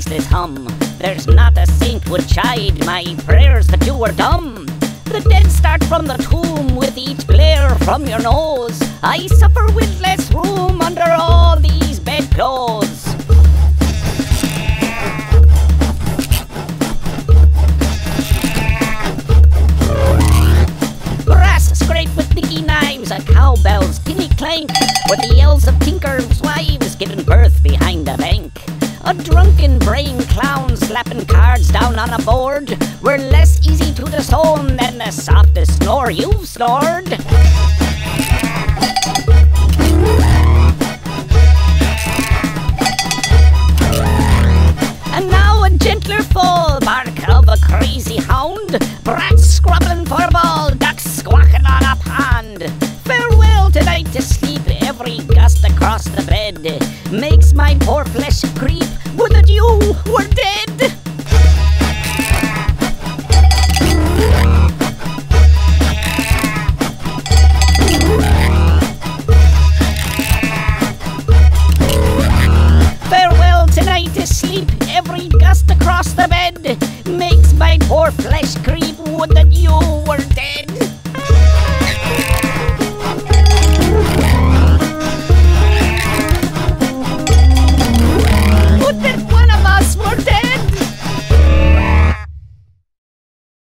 ceaseless hum. There's not a saint would chide my prayers that you were dumb. The dead start from the tomb with each glare from your nose. I suffer with less room under all these bedclothes. Brass scrape with dicky knives, a cowbell's tinny clank, with the yells of tinkers' wives giving birth behind a bank. A drunken brain clown slapping cards down on a board were less easy to disown than the softest snore you've snored. And now a gentler full bark of a crazy hound, brats scrubbling for a ball, ducks squawking on a pond. Farewell tonight to sleep, every gust across the bed makes my poor flesh creep. Would that you were dead.